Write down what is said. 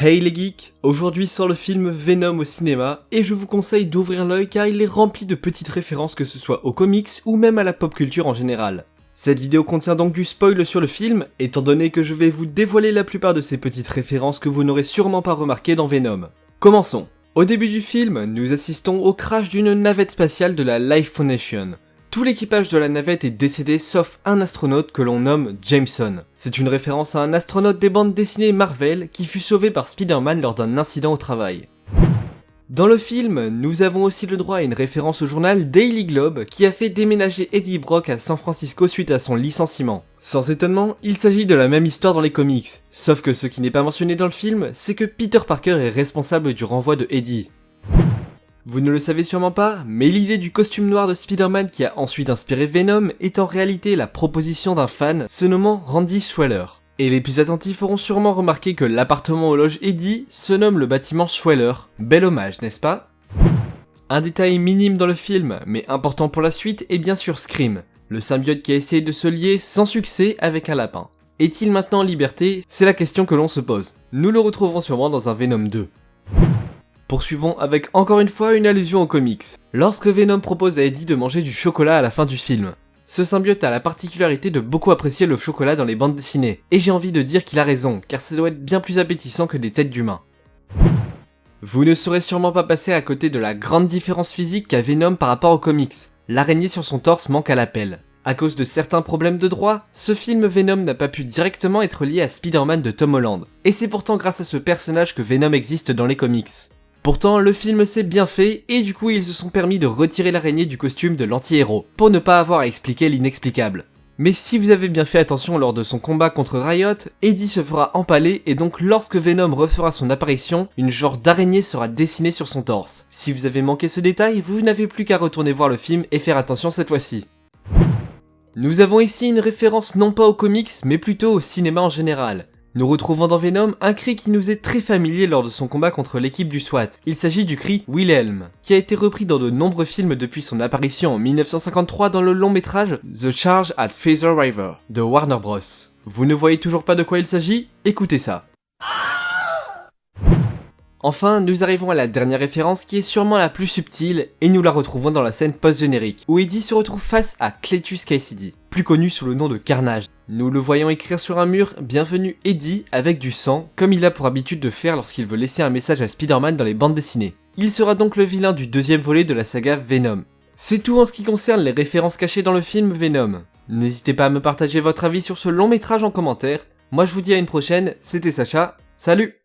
Hey les geeks, aujourd'hui sort le film Venom au cinéma et je vous conseille d'ouvrir l'œil car il est rempli de petites références que ce soit aux comics ou même à la pop culture en général. Cette vidéo contient donc du spoil sur le film, étant donné que je vais vous dévoiler la plupart de ces petites références que vous n'aurez sûrement pas remarquées dans Venom. Commençons. Au début du film, nous assistons au crash d'une navette spatiale de la Life Foundation. Tout l'équipage de la navette est décédé sauf un astronaute que l'on nomme Jameson. C'est une référence à un astronaute des bandes dessinées Marvel qui fut sauvé par Spider-Man lors d'un incident au travail. Dans le film, nous avons aussi le droit à une référence au journal Daily Globe qui a fait déménager Eddie Brock à San Francisco suite à son licenciement. Sans étonnement, il s'agit de la même histoire dans les comics, sauf que ce qui n'est pas mentionné dans le film, c'est que Peter Parker est responsable du renvoi de Eddie. Vous ne le savez sûrement pas, mais l'idée du costume noir de Spider-Man qui a ensuite inspiré Venom est en réalité la proposition d'un fan se nommant Randy Schweller. Et les plus attentifs auront sûrement remarqué que l'appartement où loge Eddie se nomme le bâtiment Schweller. Bel hommage, n'est-ce pas? Un détail minime dans le film, mais important pour la suite, est bien sûr Scream, le symbiote qui a essayé de se lier sans succès avec un lapin. Est-il maintenant en liberté? C'est la question que l'on se pose. Nous le retrouverons sûrement dans un Venom 2. Poursuivons avec encore une fois une allusion aux comics. Lorsque Venom propose à Eddie de manger du chocolat à la fin du film, ce symbiote a la particularité de beaucoup apprécier le chocolat dans les bandes dessinées, et j'ai envie de dire qu'il a raison, car ça doit être bien plus appétissant que des têtes d'humains. Vous ne serez sûrement pas passé à côté de la grande différence physique qu'a Venom par rapport aux comics. L'araignée sur son torse manque à l'appel. À cause de certains problèmes de droit, ce film Venom n'a pas pu directement être lié à Spider-Man de Tom Holland, et c'est pourtant grâce à ce personnage que Venom existe dans les comics. Pourtant, le film s'est bien fait, et du coup ils se sont permis de retirer l'araignée du costume de l'anti-héros, pour ne pas avoir à expliquer l'inexplicable. Mais si vous avez bien fait attention lors de son combat contre Riot, Eddie se fera empaler, et donc lorsque Venom refera son apparition, une genre d'araignée sera dessinée sur son torse. Si vous avez manqué ce détail, vous n'avez plus qu'à retourner voir le film et faire attention cette fois-ci. Nous avons ici une référence non pas aux comics, mais plutôt au cinéma en général. Nous retrouvons dans Venom un cri qui nous est très familier lors de son combat contre l'équipe du SWAT. Il s'agit du cri Wilhelm, qui a été repris dans de nombreux films depuis son apparition en 1953 dans le long métrage The Charge at Feather River de Warner Bros. Vous ne voyez toujours pas de quoi il s'agit? Écoutez ça. Enfin, nous arrivons à la dernière référence qui est sûrement la plus subtile, et nous la retrouvons dans la scène post-générique, où Eddie se retrouve face à Cletus Cassidy, plus connu sous le nom de Carnage. Nous le voyons écrire sur un mur « Bienvenue Eddie » avec du sang, comme il a pour habitude de faire lorsqu'il veut laisser un message à Spider-Man dans les bandes dessinées. Il sera donc le vilain du deuxième volet de la saga Venom. C'est tout en ce qui concerne les références cachées dans le film Venom. N'hésitez pas à me partager votre avis sur ce long métrage en commentaire. Moi je vous dis à une prochaine, c'était Sacha, salut!